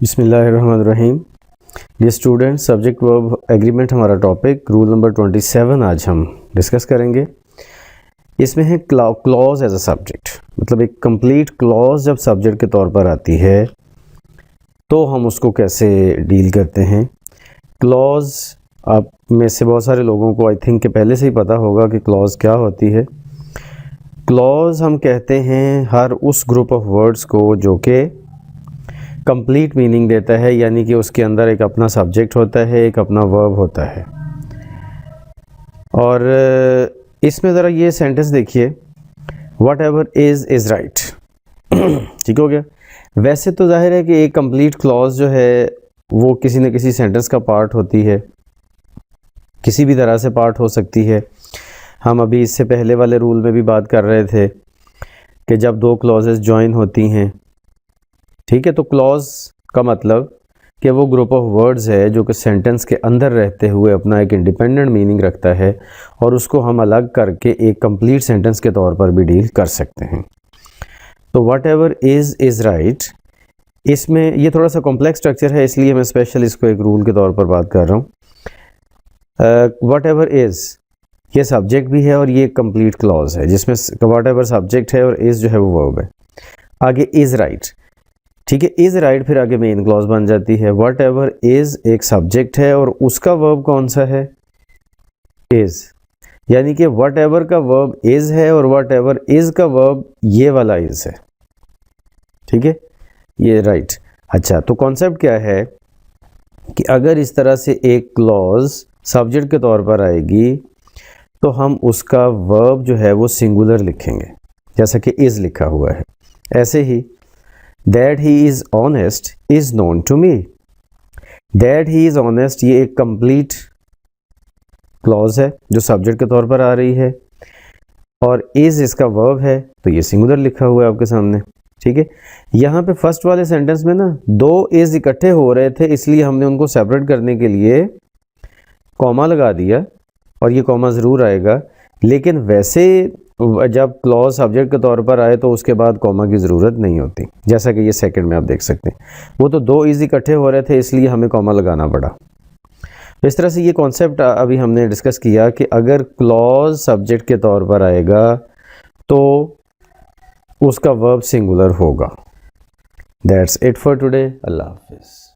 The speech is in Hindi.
बिस्मिल्लाहिर्रहमानिर्रहीम। Dear student, subject verb agreement हमारा टॉपिक, रूल नंबर 27 आज हम डिस्कस करेंगे। इसमें है क्लॉज एज अ सब्जेक्ट, मतलब एक कंप्लीट क्लॉज जब सब्जेक्ट के तौर पर आती है तो हम उसको कैसे डील करते हैं। क्लॉज आप में से बहुत सारे लोगों को आई थिंक कि पहले से ही पता होगा कि क्लॉज क्या होती है। क्लॉज हम कहते हैं हर उस ग्रुप ऑफ वर्ड्स को जो कि कंप्लीट मीनिंग देता है, यानी कि उसके अंदर एक अपना सब्जेक्ट होता है, एक अपना वर्ब होता है। और इसमें ज़रा ये सेंटेंस देखिए, वट एवर इज़ राइट। ठीक हो गया। वैसे तो जाहिर है कि एक कंप्लीट क्लॉज जो है वो किसी न किसी सेंटेंस का पार्ट होती है, किसी भी तरह से पार्ट हो सकती है। हम अभी इससे पहले वाले रूल में भी बात कर रहे थे कि जब दो क्लॉजेस जॉइन होती हैं, ठीक है, तो क्लॉज का मतलब कि वो ग्रुप ऑफ वर्ड्स है जो कि सेंटेंस के अंदर रहते हुए अपना एक इंडिपेंडेंट मीनिंग रखता है और उसको हम अलग करके एक कंप्लीट सेंटेंस के तौर पर भी डील कर सकते हैं। तो वट एवर इज़ राइट, इसमें ये थोड़ा सा कॉम्प्लेक्स स्ट्रक्चर है, इसलिए मैं स्पेशल इसको एक रूल के तौर पर बात कर रहा हूँ। वट एवर इज़ ये सब्जेक्ट भी है और ये कंप्लीट क्लॉज है जिसमें वट एवर सब्जेक्ट है और इज़ जो है वो वर्ब है। आगे इज़ राइट, ठीक है, इज़ राइट फिर आगे मेन क्लॉज बन जाती है। वट एवर इज़ एक सब्जेक्ट है और उसका वर्ब कौन सा है? इज़, यानी कि वट एवर का वर्ब इज़ है और वट एवर इज़ का वर्ब ये वाला इज़ है। ठीक है, ये राइट। अच्छा, तो कॉन्सेप्ट क्या है कि अगर इस तरह से एक क्लॉज सब्जेक्ट के तौर पर आएगी तो हम उसका वर्ब जो है वो सिंगुलर लिखेंगे, जैसा कि इज़ लिखा हुआ है। ऐसे ही That he is honest is known to me. That he is honest ये एक complete clause है जो सब्जेक्ट के तौर पर आ रही है और is इसका verb है, तो ये सिंगुलर लिखा हुआ है आपके सामने। ठीक है, यहाँ पे फर्स्ट वाले सेंटेंस में ना दो is इकट्ठे हो रहे थे, इसलिए हमने उनको सेपरेट करने के लिए कॉमा लगा दिया और ये कॉमा ज़रूर आएगा, लेकिन वैसे जब क्लॉज सब्जेक्ट के तौर पर आए तो उसके बाद कॉमा की ज़रूरत नहीं होती, जैसा कि ये सेकंड में आप देख सकते हैं। वो तो दो इज़ इकट्ठे हो रहे थे इसलिए हमें कॉमा लगाना पड़ा। तो इस तरह से ये कॉन्सेप्ट अभी हमने डिस्कस किया कि अगर क्लॉज सब्जेक्ट के तौर पर आएगा तो उसका वर्ब सिंगुलर होगा। That's it for today. अल्लाह हाफिज़।